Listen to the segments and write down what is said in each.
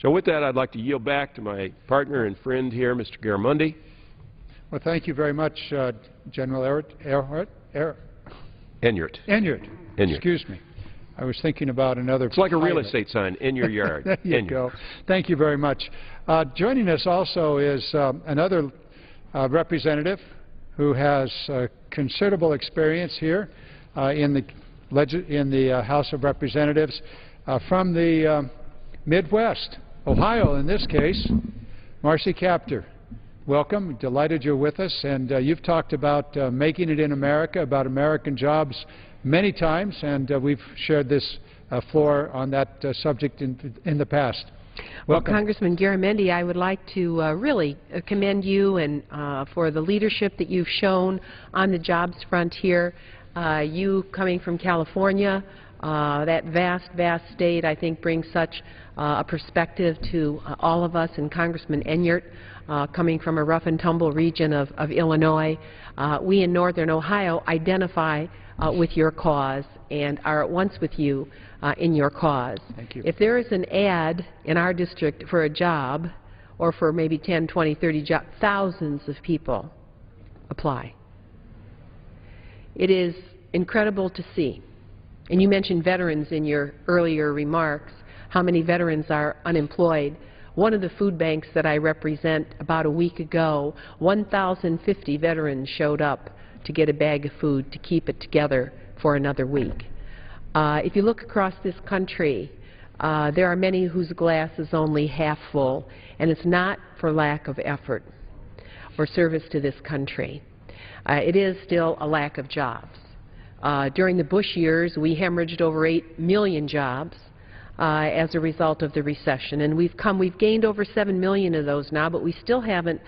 So with that, I'd like to yield back to my partner and friend here, Mr. Garamendi. Well, thank you very much, General Enyart. Enyart. Excuse me. I was thinking about another. It's like a real estate sign, in your yard. There you go. Thank you very much. Joining us also is another representative who has considerable experience here in the House of Representatives from the Midwest, Ohio in this case, Marcy Kaptur. Welcome. Delighted you're with us. And you've talked about making it in America, about American jobs many times, and we've shared this floor on that subject in the past. Welcome. Well, Congressman Garamendi, I would like to really commend you and for the leadership that you've shown on the jobs front here. You coming from California, that vast state, I think brings such a perspective to all of us, and Congressman Enyart, coming from a rough and tumble region of Illinois. We in Northern Ohio identify with your cause and are at once with you in your cause. Thank you. If there is an ad in our district for a job, or for maybe 10, 20, 30 jobs, thousands of people apply. It is incredible to see. And you mentioned veterans in your earlier remarks, how many veterans are unemployed. One of the food banks that I represent, about a week ago, 1,050 veterans showed up to get a bag of food to keep it together for another week. If you look across this country, there are many whose glass is only half full, and it's not for lack of effort or service to this country. It is still a lack of jobs. During the Bush years, we hemorrhaged over 8 million jobs as a result of the recession, and we've gained over 7 million of those now, but we still haven't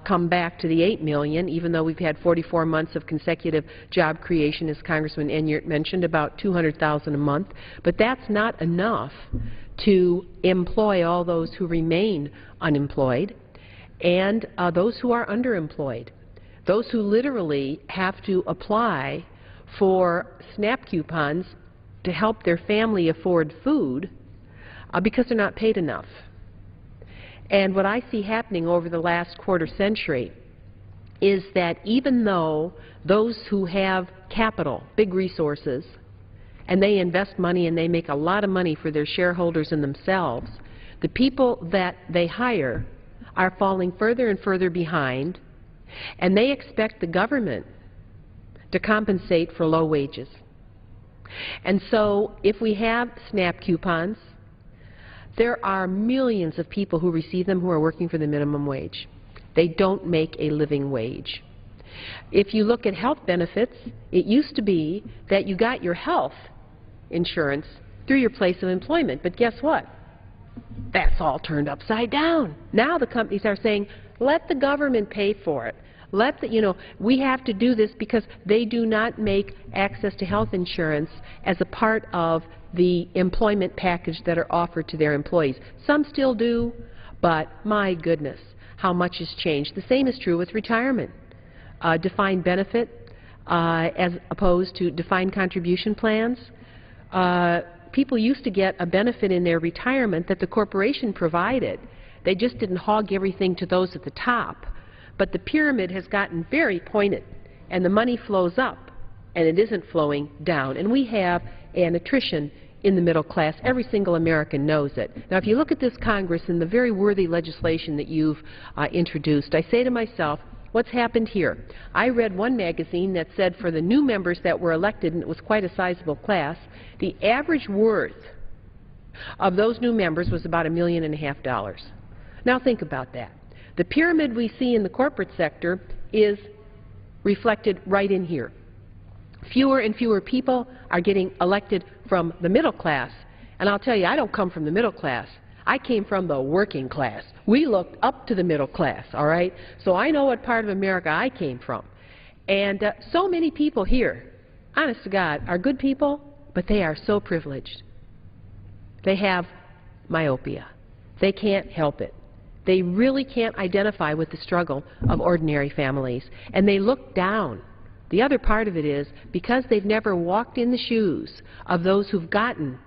come back to the 8 million, even though we've had 44 months of consecutive job creation, as Congressman Enyart mentioned, about 200,000 a month. But that's not enough to employ all those who remain unemployed and those who are underemployed, those who literally have to apply for SNAP coupons to help their family afford food because they're not paid enough. And what I see happening over the last quarter century is that even though those who have capital, big resources, and they invest money and they make a lot of money for their shareholders and themselves, the people that they hire are falling further and further behind, and they expect the government to compensate for low wages. And so if we have SNAP coupons, there are millions of people who receive them who are working for the minimum wage. They don't make a living wage. If you look at health benefits, it used to be that you got your health insurance through your place of employment. But guess what? That's all turned upside down. Now the companies are saying, let the government pay for it. We have to do this because they do not make access to health insurance as a part of the employment package that are offered to their employees. Some still do, but my goodness, how much has changed. The same is true with retirement. Defined benefit as opposed to defined contribution plans. People used to get a benefit in their retirement that the corporation provided. They just didn't hog everything to those at the top. But the pyramid has gotten very pointed, and the money flows up, and it isn't flowing down. And we have an attrition in the middle class. Every single American knows it. Now, if you look at this Congress and the very worthy legislation that you've introduced, I say to myself, what's happened here? I read one magazine that said for the new members that were elected, and it was quite a sizable class, the average worth of those new members was about $1.5 million. Now think about that. The pyramid we see in the corporate sector is reflected right in here. Fewer and fewer people are getting elected from the middle class. And I'll tell you, I don't come from the middle class. I came from the working class. We looked up to the middle class, all right? So I know what part of America I came from. And so many people here, honest to God, are good people, but they are so privileged. They have myopia. They can't help it. They really can't identify with the struggle of ordinary families, and they look down. The other part of it is because they've never walked in the shoes of those who've gotten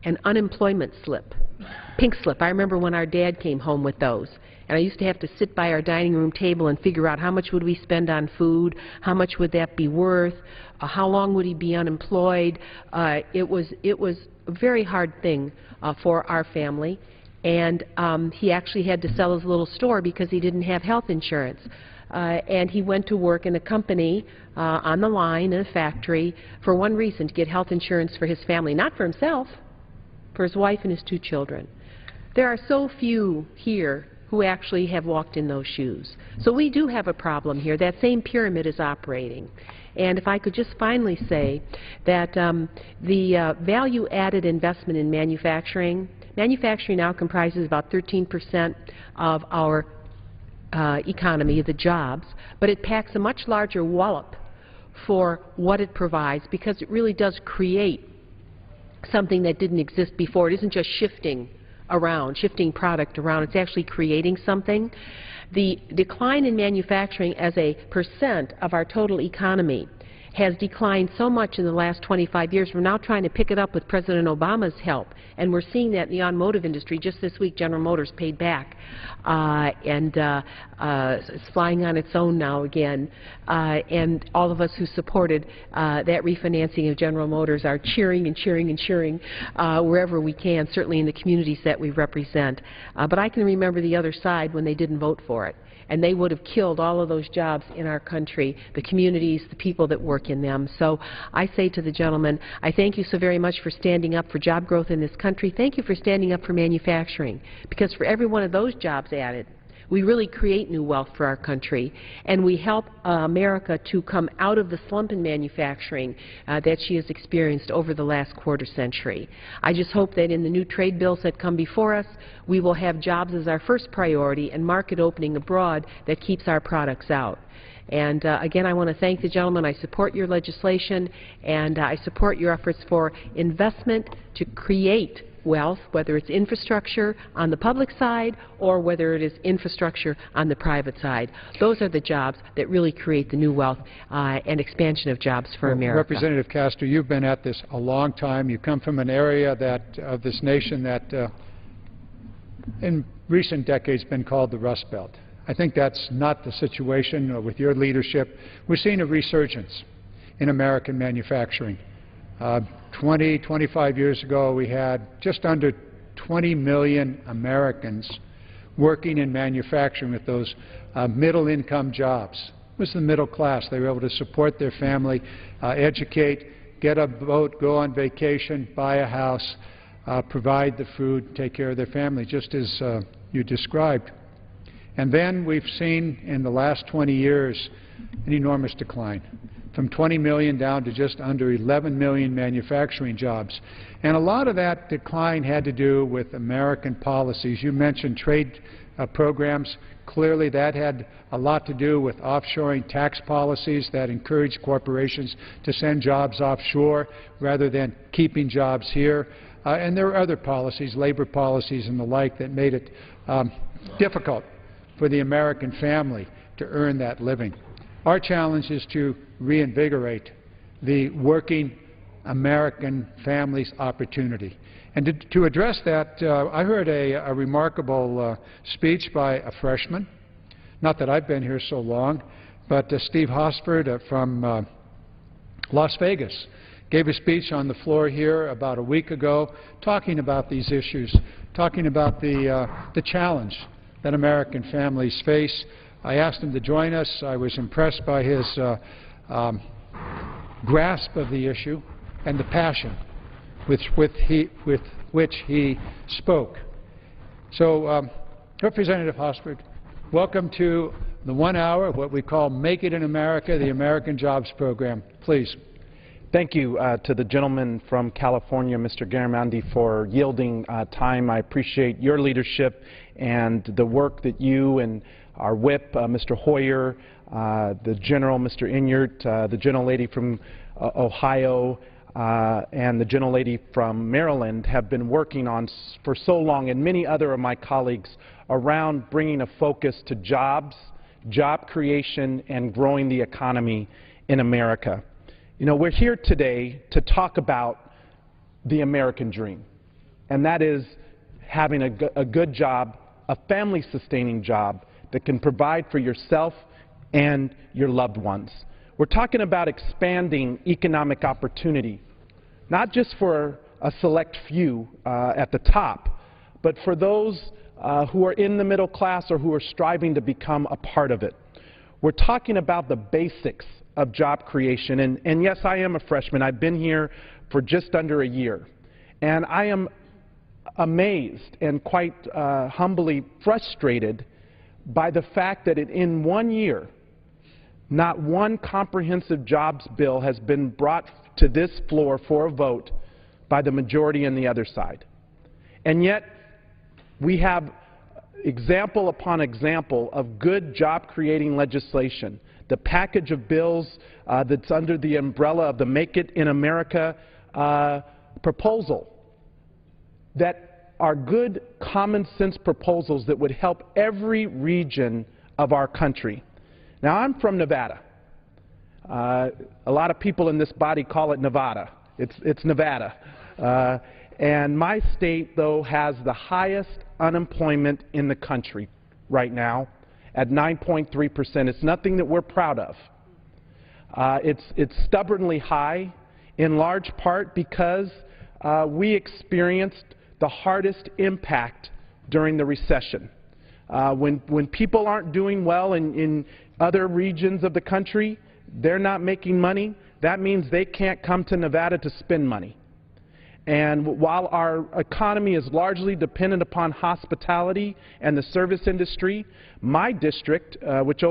an unemployment slip, pink slip. I remember when our dad came home with those, and I used to have to sit by our dining room table and figure out how much would we spend on food, how much would that be worth, how long would he be unemployed. It was a very hard thing for our family, and he actually had to sell his little store because he didn't have health insurance. And he went to work in a company on the line in a factory for one reason, to get health insurance for his family, not for himself, for his wife and his 2 children. There are so few here who actually have walked in those shoes. So we do have a problem here. That same pyramid is operating. And if I could just finally say that the value-added investment in manufacturing now comprises about 13% of our economy, the jobs, but it packs a much larger wallop for what it provides, because it really does create something that didn't exist before. It isn't just shifting product around. It's actually creating something. The decline in manufacturing as a percent of our total economy has declined so much in the last 25 years. We're now trying to pick it up with President Obama's help, and we're seeing that in the automotive industry. Just this week, General Motors paid back, and it's flying on its own now again. And all of us who supported that refinancing of General Motors are cheering and cheering and cheering wherever we can, certainly in the communities that we represent. But I can remember the other side when they didn't vote for it, and they would have killed all of those jobs in our country, the communities, the people that work in them. So I say to the gentleman, I thank you so very much for standing up for job growth in this country. Thank you for standing up for manufacturing, because for every one of those jobs added, we really create new wealth for our country, and we help America to come out of the slump in manufacturing that she has experienced over the last quarter century. I just hope that in the new trade bills that come before us, we will have jobs as our first priority and market opening abroad that keeps our products out. And again, I want to thank the gentleman. I support your legislation, and I support your efforts for investment to create wealth, whether it's infrastructure on the public side or whether it is infrastructure on the private side. Those are the jobs that really create the new wealth and expansion of jobs for America. Representative Castor, you've been at this a long time. You come from an area of this nation that in recent decades been called the Rust Belt. I think that's not the situation with your leadership. We're seeing a resurgence in American manufacturing. 25 years ago, we had just under 20 million Americans working in manufacturing with those middle-income jobs. It was the middle class. They were able to support their family, educate, get a boat, go on vacation, buy a house, provide the food, take care of their family, just as you described. And then we've seen in the last 20 years an enormous decline, from 20 million down to just under 11 million manufacturing jobs. And a lot of that decline had to do with American policies. You mentioned trade programs. Clearly that had a lot to do with offshoring tax policies that encouraged corporations to send jobs offshore rather than keeping jobs here. And there were other policies, labor policies and the like, that made it difficult for the American family to earn that living. Our challenge is to reinvigorate the working American family's opportunity. And to address that, I heard a remarkable speech by a freshman. Not that I've been here so long, but Steve Hosford from Las Vegas gave a speech on the floor here about a week ago talking about these issues, talking about the challenge that American families face. I asked him to join us. I was impressed by his grasp of the issue and the passion with which he spoke. So, Representative Hosford, welcome to the 1 hour of what we call Make It in America, the American Jobs Program. Please. Thank you to the gentleman from California, Mr. Garamendi, for yielding time. I appreciate your leadership and the work that you and our whip, Mr. Hoyer, the General, Mr. Inyart, the gentlelady from Ohio, and the gentlelady from Maryland have been working on for so long, and many other of my colleagues, around bringing a focus to jobs, job creation, and growing the economy in America. You know, we're here today to talk about the American dream. and that is having a good job, a family-sustaining job that can provide for yourself and your loved ones. We're talking about expanding economic opportunity, not just for a select few at the top, but for those who are in the middle class or who are striving to become a part of it. We're talking about the basics of job creation, and yes, I am a freshman. I've been here for just under a year, and I am amazed and quite humbly frustrated by the fact that in 1 year, not one comprehensive jobs bill has been brought to this floor for a vote by the majority on the other side. And yet, we have example upon example of good job-creating legislation. The package of bills that's under the umbrella of the Make It in America proposal that are good common-sense proposals that would help every region of our country. Now, I'm from Nevada. A lot of people in this body call it Nevada. It's Nevada. And my state, though, has the highest unemployment in the country right now at 9.3%. It's nothing that we're proud of. It's stubbornly high, in large part because we experienced the hardest impact during the recession. When people aren't doing well in other regions of the country, they're not making money, that means they can't come to Nevada to spend money. And while our economy is largely dependent upon hospitality and the service industry, my district, which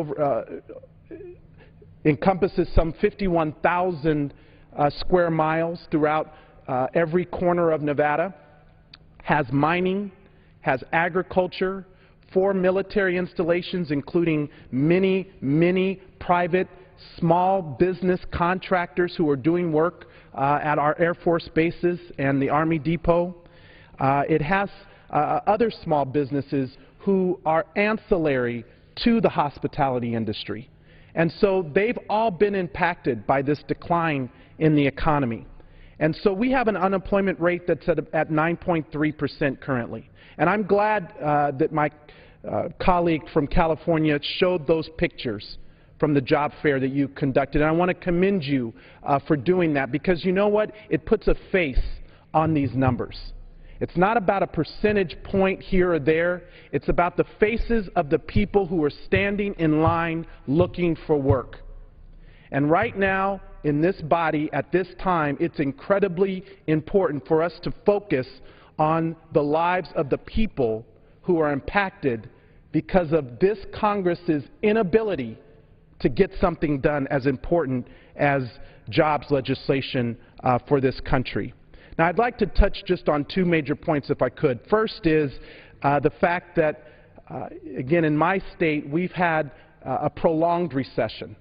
encompasses some 51,000 square miles throughout every corner of Nevada, has mining, has agriculture, 4 military installations, including many private small business contractors who are doing work at our Air Force bases and the Army Depot. It has other small businesses who are ancillary to the hospitality industry. And so they've all been impacted by this decline in the economy. And so we have an unemployment rate that's at 9.3% currently. And I'm glad that my colleague from California showed those pictures from the job fair that you conducted. And I want to commend you for doing that, because you know what? It puts a face on these numbers. It's not about a percentage point here or there. It's about the faces of the people who are standing in line looking for work. And right now, in this body, at this time, it's incredibly important for us to focus on the lives of the people who are impacted because of this Congress's inability to get something done as important as jobs legislation for this country. Now, I'd like to touch just on 2 major points if I could. First is the fact that, again, in my state, we've had a prolonged recession.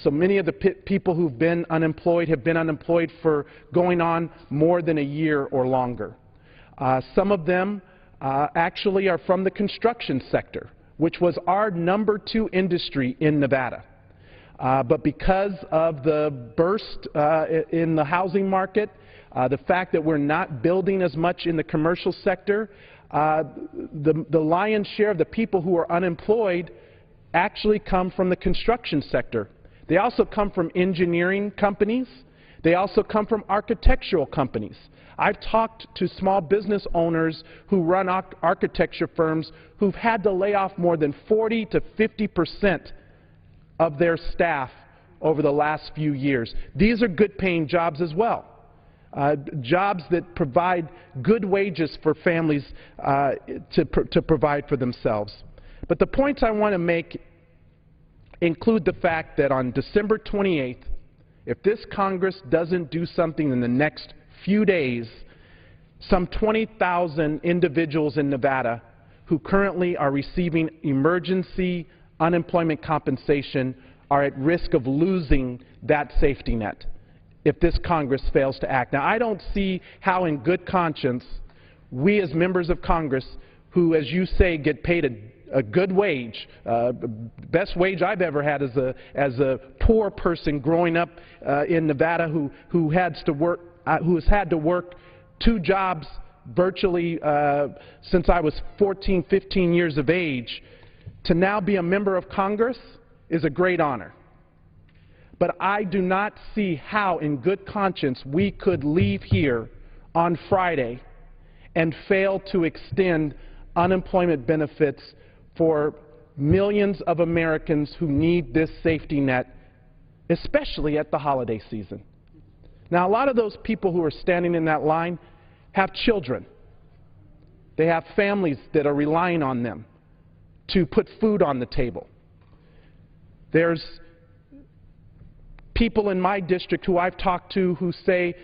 So many of the people who've been unemployed have been unemployed for going on more than a year or longer. Some of them actually are from the construction sector, which was our #2 industry in Nevada. But because of the burst in the housing market, the fact that we're not building as much in the commercial sector, the lion's share of the people who are unemployed actually come from the construction sector. They also come from engineering companies. They also come from architectural companies. I've talked to small business owners who run architecture firms who've had to lay off more than 40 to 50% of their staff over the last few years. These are good-paying jobs as well, jobs that provide good wages for families to provide for themselves. But the points I want to make include the fact that on December 28th, if this Congress doesn't do something in the next few days, some 20,000 individuals in Nevada who currently are receiving emergency unemployment compensation are at risk of losing that safety net if this Congress fails to act. Now, I don't see how in good conscience we as members of Congress who, as you say, get paid a good wage, best wage I've ever had as a poor person growing up in Nevada who has had to work 2 jobs virtually since I was 14, 15 years of age, to now be a member of Congress is a great honor. But I do not see how, in good conscience, we could leave here on Friday and fail to extend unemployment benefits for millions of Americans who need this safety net, especially at the holiday season. Now, a lot of those people who are standing in that line have children. They have families that are relying on them to put food on the table. There's people in my district who I've talked to who say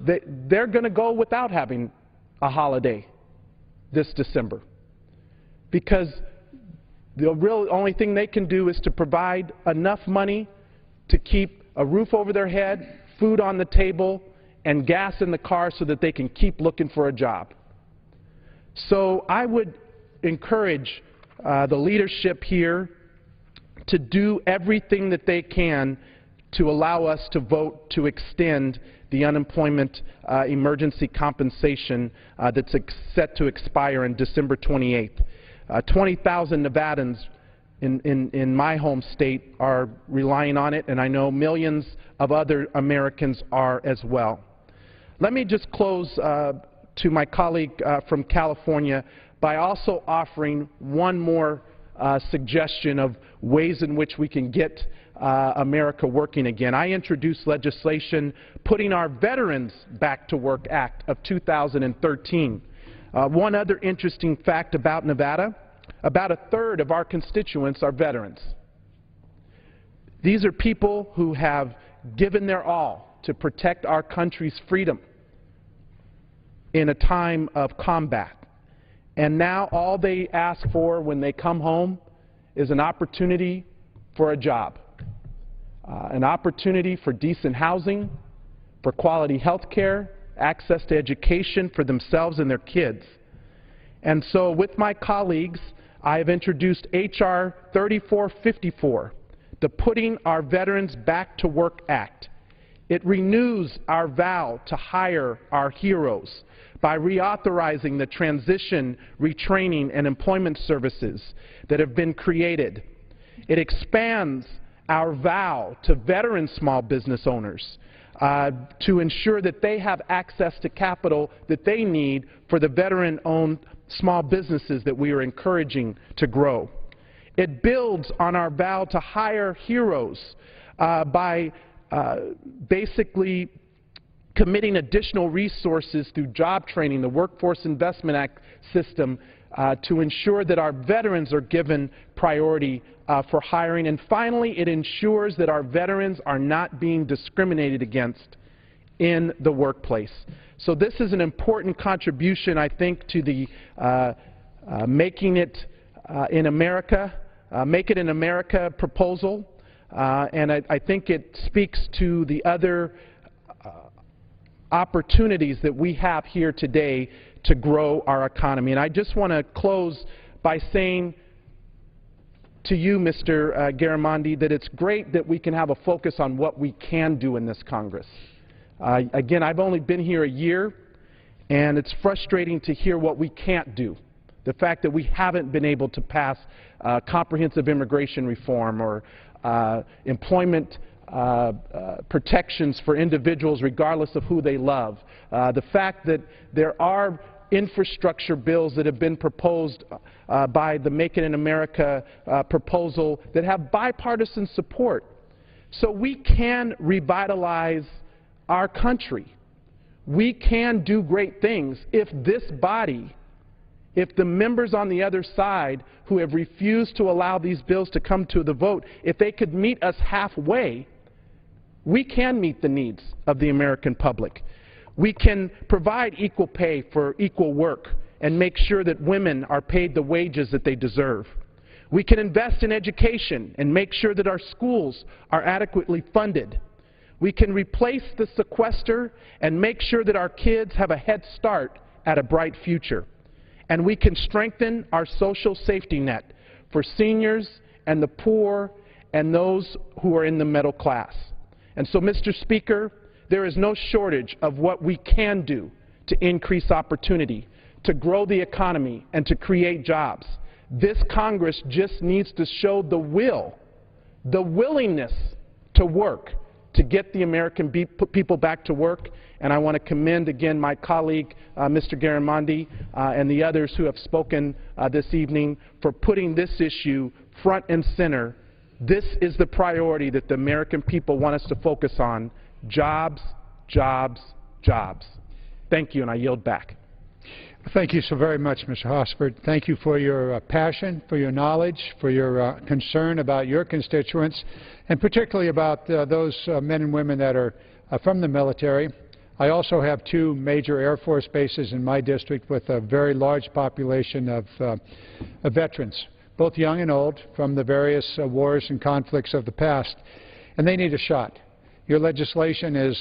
that they're going to go without having a holiday this December because the real only thing they can do is to provide enough money to keep a roof over their head, food on the table, and gas in the car so that they can keep looking for a job. So I would encourage the leadership here to do everything that they can to allow us to vote to extend the unemployment emergency compensation that's set to expire on December 28th. 20,000 Nevadans in my home state are relying on it, and I know millions of other Americans are as well. Let me just close to my colleague from California by also offering one more suggestion of ways in which we can get America working again. I introduced legislation Putting Our Veterans Back to Work Act of 2013. One other interesting fact about Nevada, about a third of our constituents are veterans. These are people who have given their all to protect our country's freedom in a time of combat. And now all they ask for when they come home is an opportunity for a job, an opportunity for decent housing, for quality health care, access to education for themselves and their kids. And so with my colleagues, I have introduced H.R. 3454, the Putting Our Veterans Back to Work Act. It renews our vow to hire our heroes by reauthorizing the transition, retraining, and employment services that have been created. It expands our vow to veteran small business owners to ensure that they have access to capital that they need for the veteran-owned small businesses that we are encouraging to grow. It builds on our vow to hire heroes by basically committing additional resources through job training, the Workforce Investment Act system, to ensure that our veterans are given priority for hiring. And finally, it ensures that our veterans are not being discriminated against in the workplace. So this is an important contribution, I think, to the Making It in America, Make It in America proposal. And I think it speaks to the other opportunities that we have here today to grow our economy. And I just want to close by saying to you, Mr. Garamendi, that it's great that we can have a focus on what we can do in this Congress. Again, I've only been here a year, and it's frustrating to hear what we can't do. The fact that we haven't been able to pass comprehensive immigration reform or employment protections for individuals regardless of who they love. The fact that there are infrastructure bills that have been proposed by the Make It in America proposal that have bipartisan support. So we can revitalize our country. We can do great things if this body, if the members on the other side who have refused to allow these bills to come to the vote, if they could meet us halfway, we can meet the needs of the American public. We can provide equal pay for equal work and make sure that women are paid the wages that they deserve. We can invest in education and make sure that our schools are adequately funded. We can replace the sequester and make sure that our kids have a head start at a bright future. And we can strengthen our social safety net for seniors and the poor and those who are in the middle class. And so, Mr. Speaker, there is no shortage of what we can do to increase opportunity, to grow the economy, and to create jobs. This Congress just needs to show the willingness to work, to get the American people back to work. And I want to commend again my colleague, Mr. Garamendi, and the others who have spoken this evening for putting this issue front and center. This is the priority that the American people want us to focus on: jobs, jobs, jobs. Thank you, and I yield back. Thank you so very much, Mr. Hosford. Thank you for your passion, for your knowledge, for your concern about your constituents, and particularly about those men and women that are from the military. I also have 2 major Air Force bases in my district with a very large population of veterans, both young and old, from the various wars and conflicts of the past, and they need a shot. Your legislation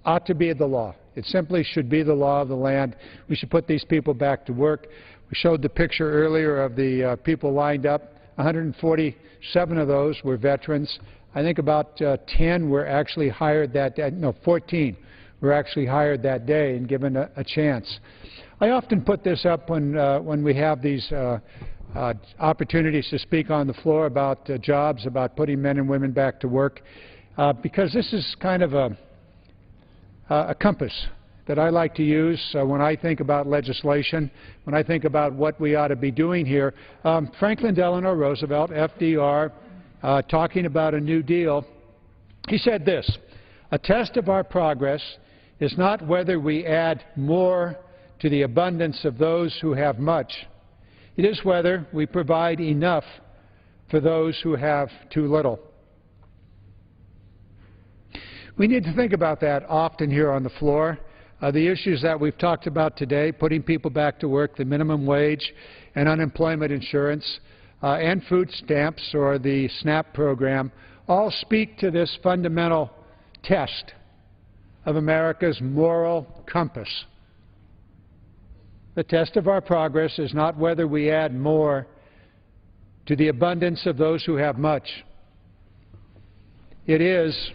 ought to be the law. It simply should be the law of the land. We should put these people back to work. We showed the picture earlier of the people lined up. 147 of those were veterans. I think about 10 were actually hired that day. No, 14 were actually hired that day and given a chance. I often put this up when we have these opportunities to speak on the floor about jobs, about putting men and women back to work, because this is kind of a compass that I like to use when I think about legislation, when I think about what we ought to be doing here. Franklin Delano Roosevelt, FDR, talking about a New Deal, he said this: "A test of our progress is not whether we add more to the abundance of those who have much. It is whether we provide enough for those who have too little." We need to think about that often here on the floor. The issues that we've talked about today, putting people back to work, the minimum wage and unemployment insurance, and food stamps or the SNAP program, all speak to this fundamental test of America's moral compass. The test of our progress is not whether we add more to the abundance of those who have much. It is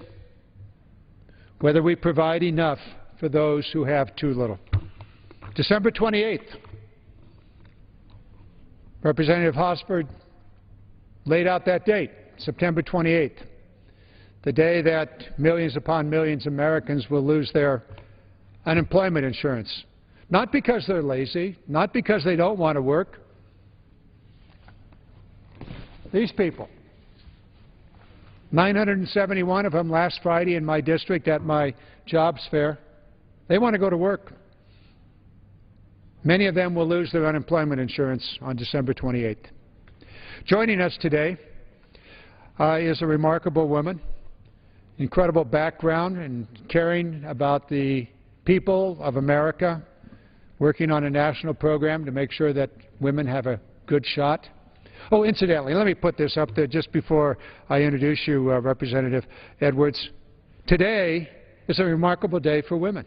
whether we provide enough for those who have too little. December 28th, Representative Hosford laid out that date, September 28th, the day that millions upon millions of Americans will lose their unemployment insurance. Not because they're lazy, not because they don't want to work. These people, 971 of them last Friday in my district at my jobs fair, they want to go to work. Many of them will lose their unemployment insurance on December 28th. Joining us today is a remarkable woman, incredible background and caring about the people of America, working on a national program to make sure that women have a good shot. Oh, incidentally, let me put this up there just before I introduce you, Representative Edwards. Today is a remarkable day for women.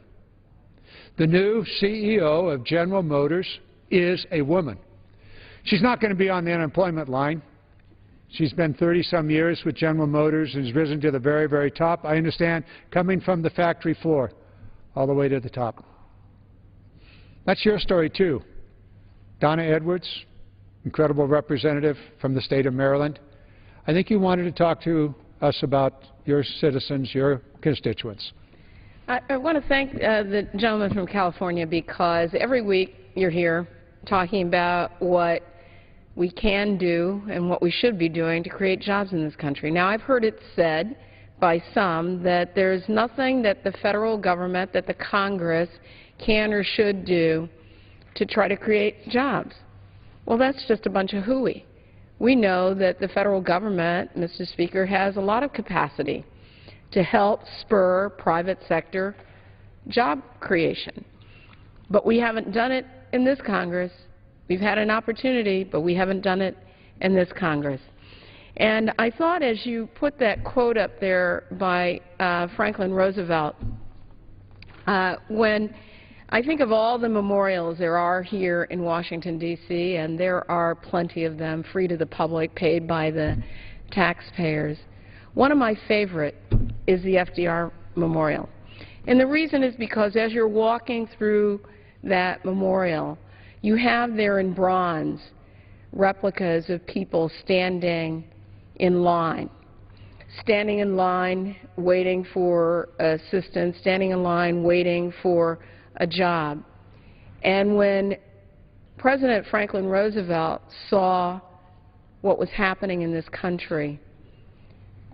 The new CEO of General Motors is a woman. She's not going to be on the unemployment line. She's been 30-some years with General Motors and has risen to the very, very top, I understand, coming from the factory floor all the way to the top. That's your story, too. Donna Edwards, incredible representative from the state of Maryland. I think you wanted to talk to us about your citizens, your constituents. I want to thank the gentleman from California, because every week you're here talking about what we can do and what we should be doing to create jobs in this country. Now, I've heard it said by some that there's nothing that the federal government, that the Congress can or should do to try to create jobs. Well, that's just a bunch of hooey. We know that the federal government, Mr. Speaker, has a lot of capacity to help spur private sector job creation. But we haven't done it in this Congress. We've had an opportunity, but we haven't done it in this Congress. And I thought, as you put that quote up there by Franklin Roosevelt, when I think of all the memorials there are here in Washington, D.C., and there are plenty of them, free to the public, paid by the taxpayers, one of my favorite is the FDR Memorial. And the reason is because as you're walking through that memorial, you have there in bronze replicas of people standing in line waiting for assistance, standing in line waiting for a job. And when President Franklin Roosevelt saw what was happening in this country,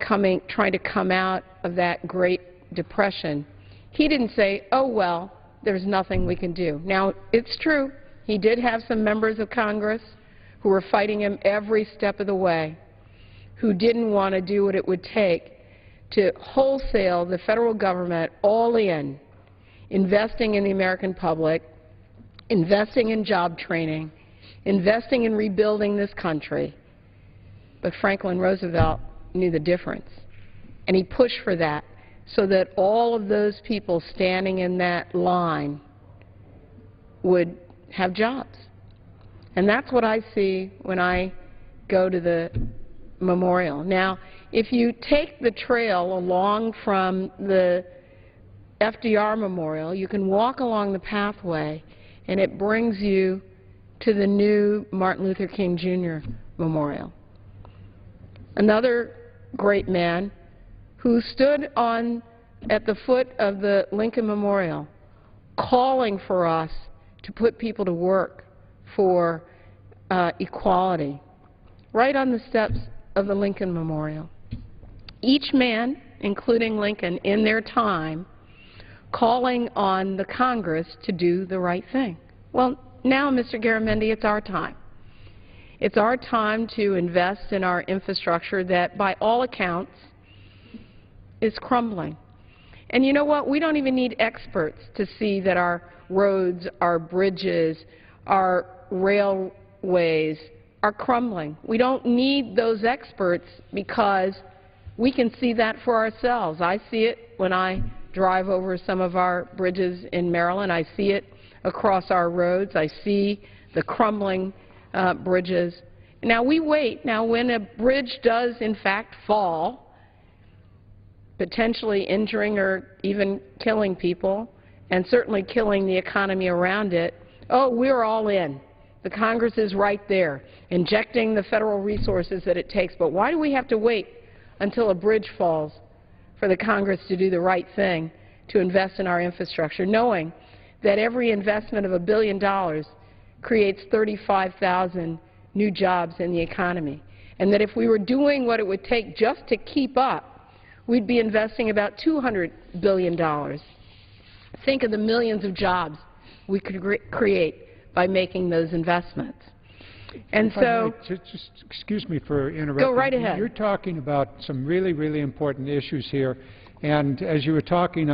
trying to come out of that Great Depression, he didn't say, oh, well, there's nothing we can do. Now, it's true, he did have some members of Congress who were fighting him every step of the way, who didn't want to do what it would take to wholesale the federal government all in, investing in the American public, investing in job training, investing in rebuilding this country. But Franklin Roosevelt knew the difference, and he pushed for that so that all of those people standing in that line would have jobs. And that's what I see when I go to the memorial. Now, if you take the trail along from the FDR Memorial, you can walk along the pathway, and it brings you to the new Martin Luther King Jr. Memorial. Another great man who stood at the foot of the Lincoln Memorial calling for us to put people to work for equality, right on the steps of the Lincoln Memorial. Each man, including Lincoln, in their time, calling on the Congress to do the right thing. Well, now, Mr. Garamendi, it's our time. It's our time to invest in our infrastructure that, by all accounts, is crumbling. And you know what? We don't even need experts to see that our roads, our bridges, our railways are crumbling. We don't need those experts because we can see that for ourselves. I see it when I drive over some of our bridges in Maryland. I see it across our roads. I see the crumbling bridges. Now, we wait. Now, when a bridge does, in fact, fall, potentially injuring or even killing people, and certainly killing the economy around it, oh, we're all in. The Congress is right there, injecting the federal resources that it takes. But why do we have to wait until a bridge falls for the Congress to do the right thing, to invest in our infrastructure, knowing that every investment of $1 billion creates 35,000 new jobs in the economy, and that if we were doing what it would take just to keep up, we'd be investing about $200 billion. Think of the millions of jobs we could create by making those investments. And so, just excuse me for interrupting. Go right ahead. You're talking about some really, really important issues here. And as you were talking,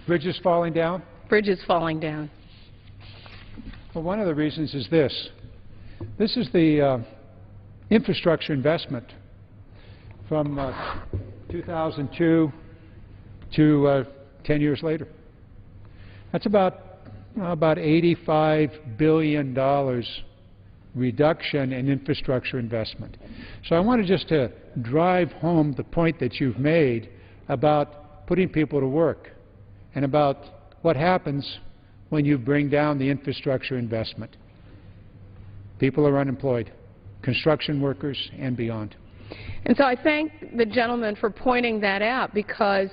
bridges falling down? Bridges falling down. Well, one of the reasons is this. This is the infrastructure investment from 2002 to 10 years later. That's about $85 billion reduction in infrastructure investment. So I wanted just to drive home the point that you've made about putting people to work and about what happens when you bring down the infrastructure investment. People are unemployed, construction workers and beyond. And so I thank the gentleman for pointing that out, because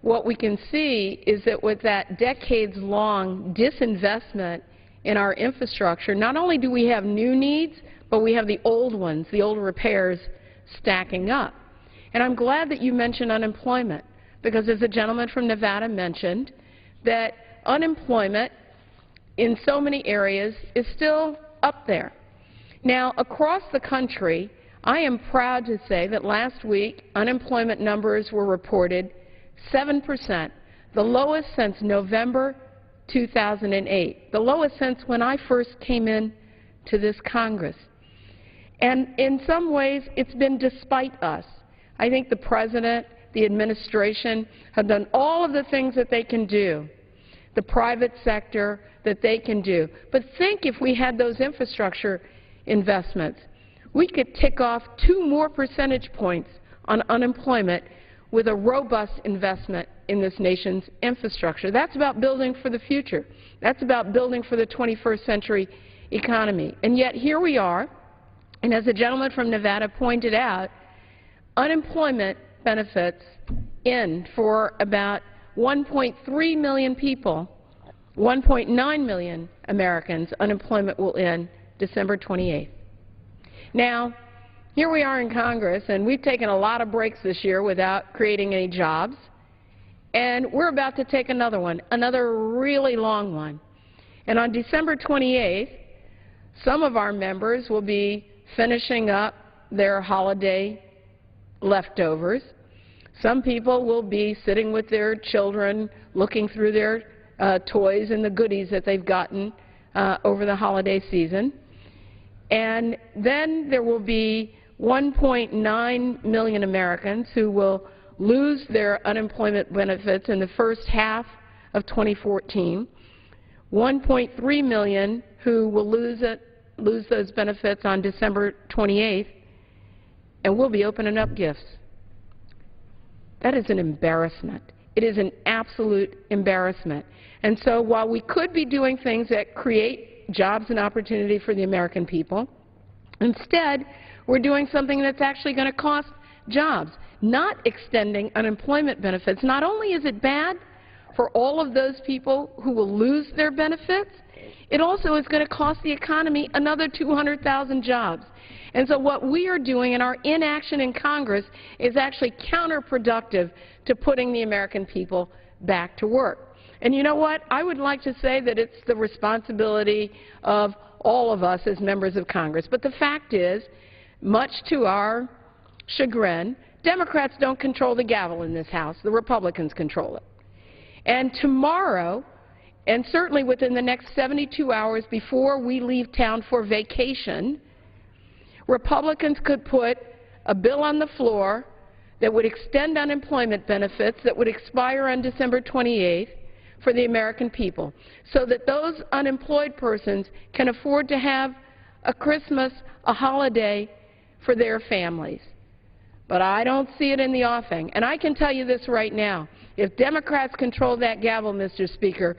what we can see is that with that decades-long disinvestment in our infrastructure, not only do we have new needs, but we have the old ones, the old repairs stacking up. And I'm glad that you mentioned unemployment, because as the gentleman from Nevada mentioned, that unemployment in so many areas is still up there. Now, across the country, I am proud to say that last week unemployment numbers were reported 7%, the lowest since November 2008, the lowest since when I first came in to this Congress. And in some ways, it's been despite us. I think the President, the administration have done all of the things that they can do, the private sector that they can do. But think if we had those infrastructure investments, we could tick off 2 more percentage points on unemployment with a robust investment in this nation's infrastructure. That's about building for the future. That's about building for the 21st century economy. And yet here we are, and as the gentleman from Nevada pointed out, unemployment benefits end for about 1.3 million people, 1.9 million Americans. Unemployment will end December 28th. Now, here we are in Congress, and we've taken a lot of breaks this year without creating any jobs, and we're about to take another one, another really long one. And on December 28th, some of our members will be finishing up their holiday leftovers. Some people will be sitting with their children looking through their toys and the goodies that they've gotten over the holiday season. And then there will be 1.9 million Americans who will lose their unemployment benefits in the first half of 2014, 1.3 million who will lose those benefits on December 28th, and we'll be opening up gifts. That is an embarrassment. It is an absolute embarrassment. And so while we could be doing things that create jobs and opportunity for the American people, instead we're doing something that's actually going to cost jobs, not extending unemployment benefits. Not only is it bad for all of those people who will lose their benefits, it also is going to cost the economy another 200,000 jobs. And so what we are doing in our inaction in Congress is actually counterproductive to putting the American people back to work. And you know what? I would like to say that it's the responsibility of all of us as members of Congress. But the fact is, much to our chagrin, Democrats don't control the gavel in this House. The Republicans control it. And tomorrow, and certainly within the next 72 hours before we leave town for vacation, Republicans could put a bill on the floor that would extend unemployment benefits that would expire on December 28th for the American people, so that those unemployed persons can afford to have a Christmas, a holiday for their families. But I don't see it in the offing. And I can tell you this right now. If Democrats control that gavel, Mr. Speaker,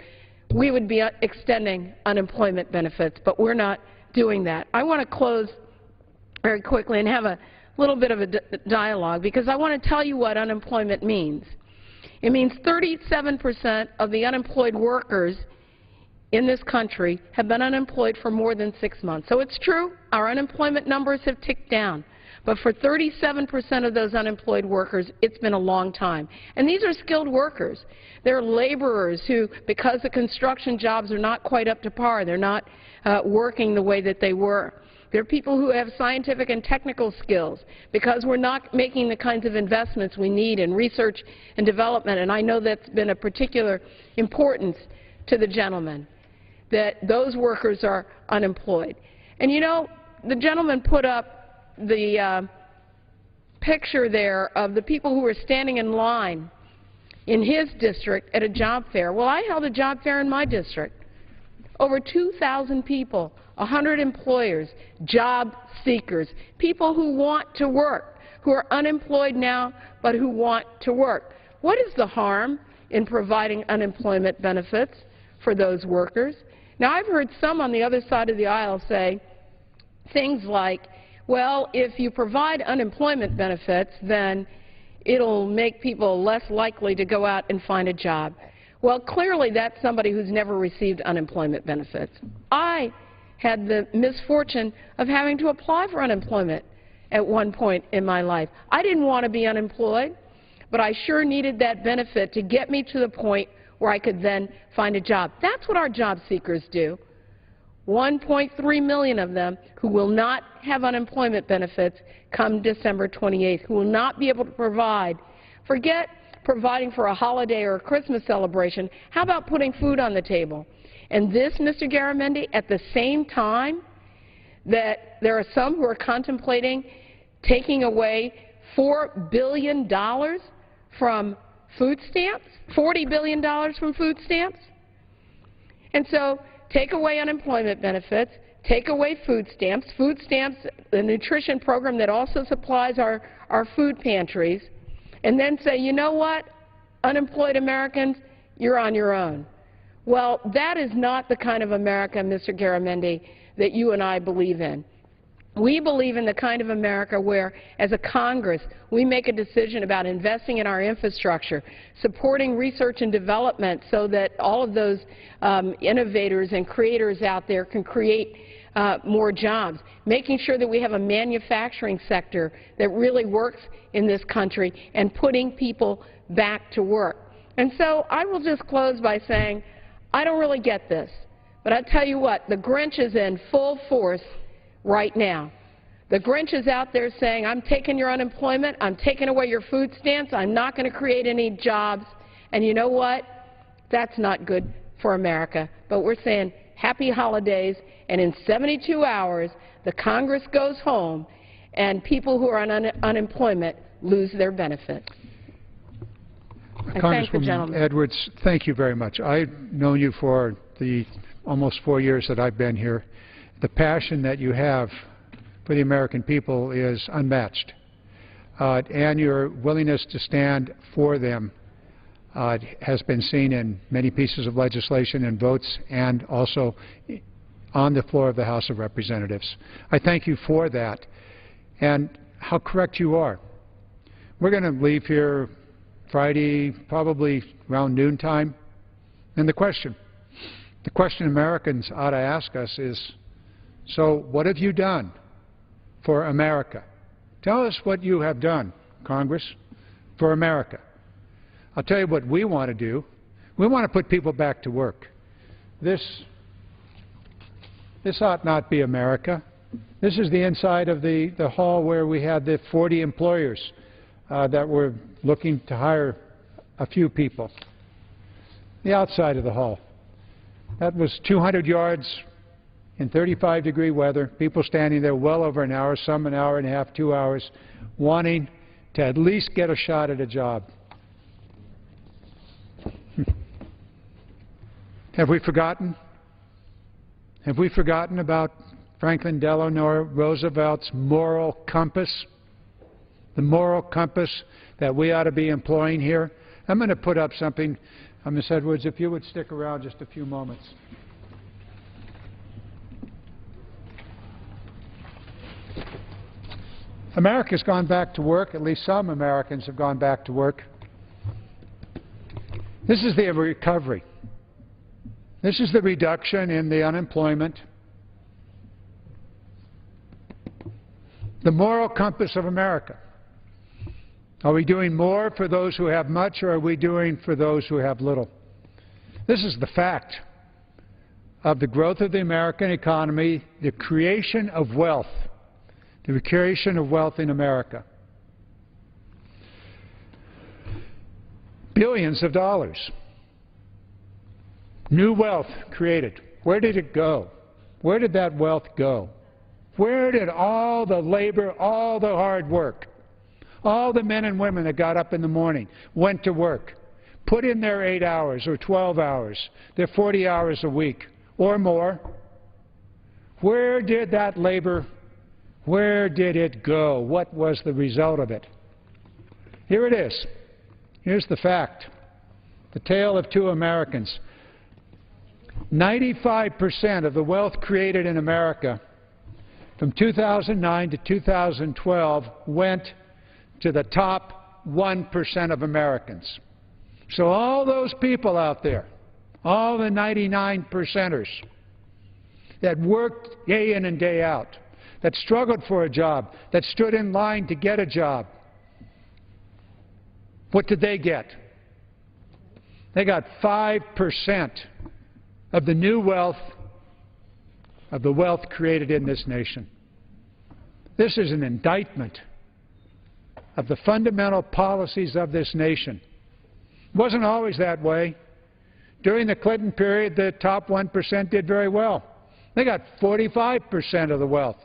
we would be extending unemployment benefits, but we're not doing that. I want to close very quickly and have a little bit of a dialogue, because I want to tell you what unemployment means. It means 37% of the unemployed workers in this country have been unemployed for more than 6 months. So it's true, our unemployment numbers have ticked down. But for 37% of those unemployed workers, it's been a long time. And these are skilled workers. They're laborers who, because the construction jobs are not quite up to par, they're not working the way that they were. They're people who have scientific and technical skills, because we're not making the kinds of investments we need in research and development. And I know that's been a particular importance to the gentleman, that those workers are unemployed. And you know, the gentleman put up the picture there of the people who were standing in line in his district at a job fair. Well, I held a job fair in my district. Over 2,000 people, 100 employers, job seekers, people who want to work, who are unemployed now but who want to work. What is the harm in providing unemployment benefits for those workers? Now, I've heard some on the other side of the aisle say things like, well, if you provide unemployment benefits, then it'll make people less likely to go out and find a job. Well, clearly that's somebody who's never received unemployment benefits. I had the misfortune of having to apply for unemployment at one point in my life. I didn't want to be unemployed, but I sure needed that benefit to get me to the point where I could then find a job. That's what our job seekers do. 1.3 million of them who will not have unemployment benefits come December 28th, who will not be able to provide. Forget providing for a holiday or a Christmas celebration. How about putting food on the table? And this, Mr. Garamendi, at the same time that there are some who are contemplating taking away $4 billion from food stamps, $40 billion from food stamps. And so take away unemployment benefits, take away food stamps, the nutrition program that also supplies our food pantries, and then say, you know what, unemployed Americans, you're on your own. Well, that is not the kind of America, Mr. Garamendi, that you and I believe in. We believe in the kind of America where, as a Congress, we make a decision about investing in our infrastructure, supporting research and development so that all of those innovators and creators out there can create more jobs, making sure that we have a manufacturing sector that really works in this country, and putting people back to work. And so I will just close by saying I don't really get this, but I tell you what, the Grinch is in full force right now. The Grinch is out there saying, I'm taking your unemployment, I'm taking away your food stamps, I'm not going to create any jobs, and you know what? That's not good for America. But we're saying happy holidays, and in 72 hours, the Congress goes home, and people who are on unemployment lose their benefits. I thank the gentleman. Edwards, thank you very much. I've known you for the almost 4 years that I've been here. The passion that you have for the American people is unmatched, and your willingness to stand for them has been seen in many pieces of legislation and votes, and also on the floor of the House of Representatives. I thank you for that, and how correct you are. We're going to leave here Friday, probably around noontime, and the question Americans ought to ask us is, so what have you done for America? Tell us what you have done, Congress, for America. I'll tell you what we want to do. We want to put people back to work. This ought not be America. This is the inside of the hall where we had the 40 employers that were looking to hire a few people. The outside of the hall. That was 200 yards in 35-degree weather, people standing there well over an hour, some an hour and a half, 2 hours, wanting to at least get a shot at a job. Have we forgotten? Have we forgotten about Franklin Delano Roosevelt's moral compass? The moral compass that we ought to be employing here? I'm going to put up something. Ms. Edwards, if you would stick around just a few moments. America's gone back to work. At least some Americans have gone back to work. This is the recovery. This is the reduction in the unemployment. The moral compass of America. Are we doing more for those who have much, or are we doing for those who have little? This is the fact of the growth of the American economy, the creation of wealth. The creation of wealth in America. Billions of dollars. New wealth created. Where did it go? Where did that wealth go? Where did all the labor, all the hard work, all the men and women that got up in the morning, went to work, put in their 8 hours or 12 hours, their 40 hours a week or more, where did that labor, where did it go? What was the result of it? Here it is. Here's the fact. The tale of two Americans. 95% of the wealth created in America from 2009 to 2012 went to the top 1% of Americans. So all those people out there, all the 99%ers that worked day in and day out, that struggled for a job, that stood in line to get a job, what did they get? They got 5% of the new wealth, of the wealth created in this nation. This is an indictment of the fundamental policies of this nation. It wasn't always that way. During the Clinton period, the top 1% did very well. They got 45% of the wealth.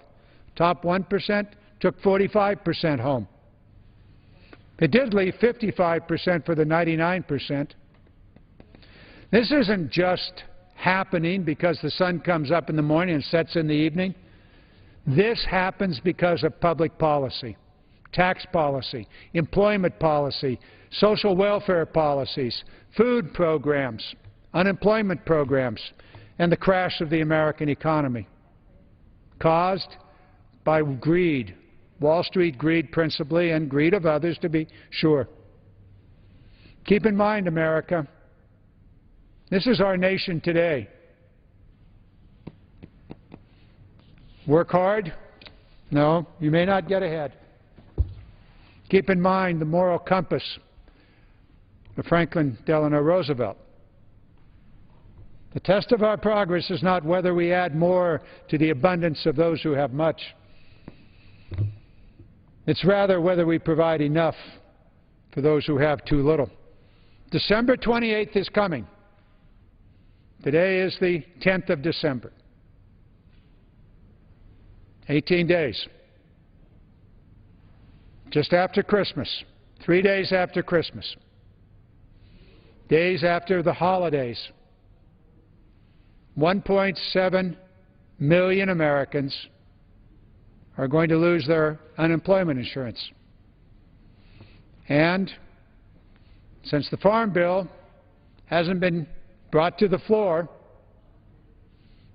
Top 1% took 45% home. It did leave 55% for the 99%. This isn't just happening because the sun comes up in the morning and sets in the evening. This happens because of public policy. tax policy, employment policy, social welfare policies, food programs, unemployment programs, and the crash of the American economy, caused by greed, Wall Street greed principally, and greed of others, to be sure. Keep in mind, America, this is our nation today. Work hard? No, you may not get ahead. Keep in mind the moral compass of Franklin Delano Roosevelt. The test of our progress is not whether we add more to the abundance of those who have much. It's rather whether we provide enough for those who have too little. December 28th is coming. Today is the 10th of December. 18 days. Just after Christmas. 3 days after Christmas. Days after the holidays. 1.7 million Americans are going to lose their unemployment insurance. And since the Farm Bill hasn't been brought to the floor,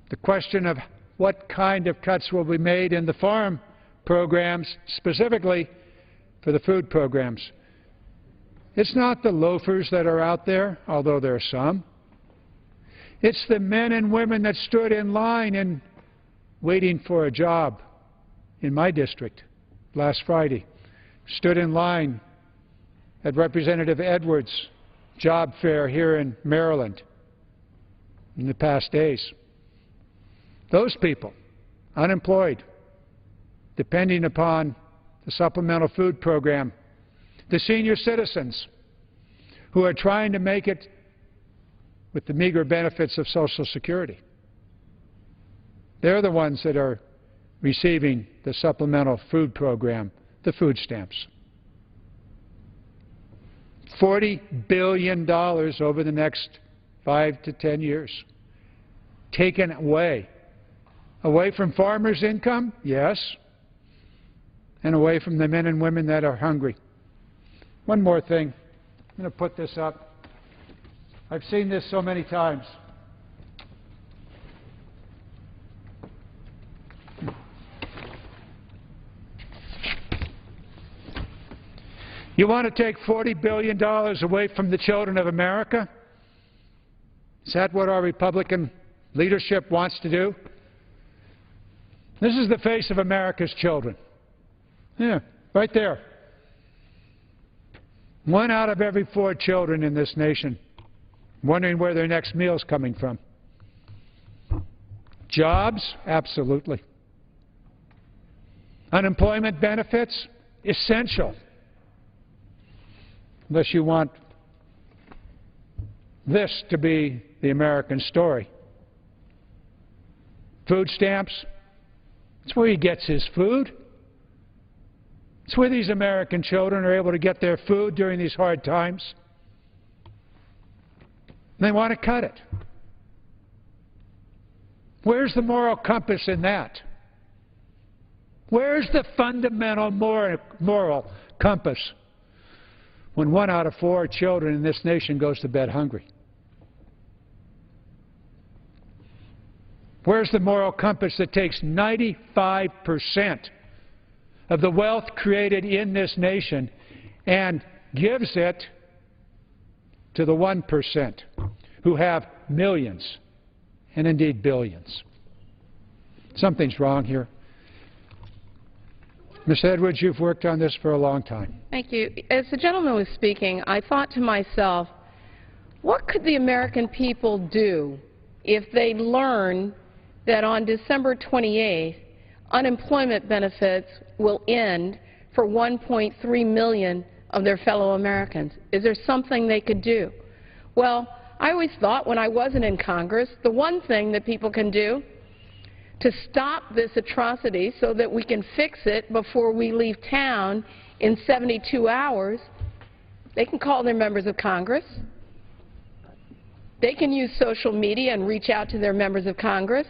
the question of what kind of cuts will be made in the farm programs, specifically for the food programs. It's not the loafers that are out there, although there are some. It's the men and women that stood in line and waiting for a job in my district last Friday, stood in line at Representative Edwards' job fair here in Maryland in the past days. Those people, unemployed, depending upon the supplemental food program, the senior citizens who are trying to make it with the meager benefits of Social Security. They're the ones that are receiving the supplemental food program, the food stamps. $40 billion over the next 5 to 10 years. Taken away. Away from farmers' income? Yes. And away from the men and women that are hungry. One more thing. I'm going to put this up. I've seen this so many times. You want to take $40 billion away from the children of America? Is that what our Republican leadership wants to do? This is the face of America's children. Yeah, right there. 1 out of every 4 children in this nation wondering where their next meal's coming from. Jobs? Absolutely. Unemployment benefits? Essential. Unless you want this to be the American story. Food stamps? It's where he gets his food. It's where these American children are able to get their food during these hard times. And they want to cut it. Where's the moral compass in that? Where's the fundamental moral compass when 1 out of 4 children in this nation goes to bed hungry? Where's the moral compass that takes 95% of the wealth created in this nation and gives it to the 1% who have millions and indeed billions? Something's wrong here. Ms. Edwards, you've worked on this for a long time. Thank you. As the gentleman was speaking, I thought to myself, what could the American people do if they learn that on December 28th, unemployment benefits will end for 1.3 million of their fellow Americans? Is there something they could do? Well, I always thought when I wasn't in Congress, the one thing that people can do to stop this atrocity so that we can fix it before we leave town in 72 hours, they can call their members of Congress. They can use social media and reach out to their members of Congress.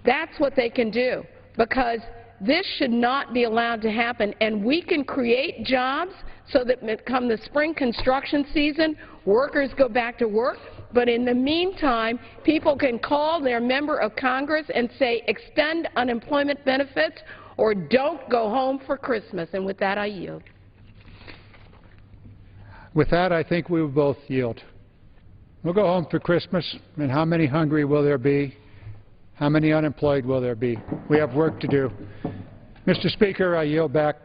That's what they can do, because This should not be allowed to happen, and we can create jobs so that come the spring construction season, workers go back to work. But in the meantime, people can call their member of Congress and say, extend unemployment benefits or don't go home for Christmas. And with that, I yield. With that, I think we will both yield. We'll go home for Christmas, and how many hungry will there be? How many unemployed will there be? We have work to do. Mr. Speaker, I yield back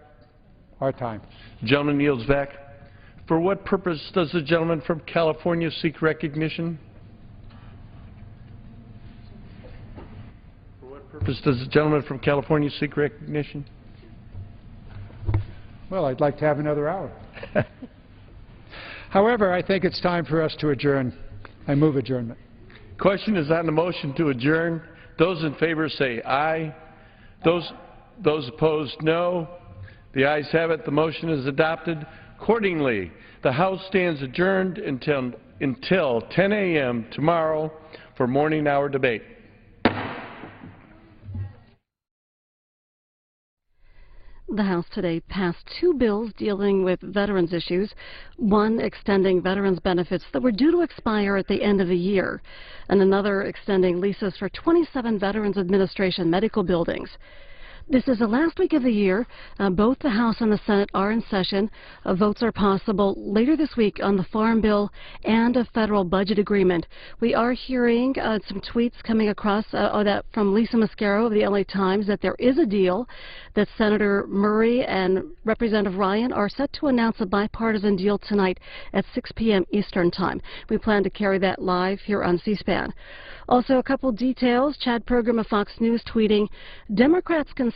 our time. Gentleman yields back. For what purpose does the gentleman from California seek recognition? For what purpose does the gentleman from California seek recognition? Well, I'd like to have another hour. However, I think it's time for us to adjourn. I move adjournment. Question is on the motion to adjourn. Those in favor say aye. Those opposed, no. The ayes have it. The motion is adopted. Accordingly, the House stands adjourned until 10 a.m. tomorrow for morning hour debate. The House today passed 2 bills dealing with veterans issues, one extending veterans benefits that were due to expire at the end of the year, and another extending leases for 27 Veterans Administration medical buildings. This is the last week of the year. Both the House and the Senate are in session. Votes are possible later this week on the Farm Bill and a federal budget agreement. We are hearing some tweets coming across that from Lisa Mascaro of the LA Times that there is a deal, that Senator Murray and Representative Ryan are set to announce a bipartisan deal tonight at 6 p.m. Eastern Time. We plan to carry that live here on C-SPAN. Also, a couple details. Chad Pergram of Fox News tweeting, Democrats concerned about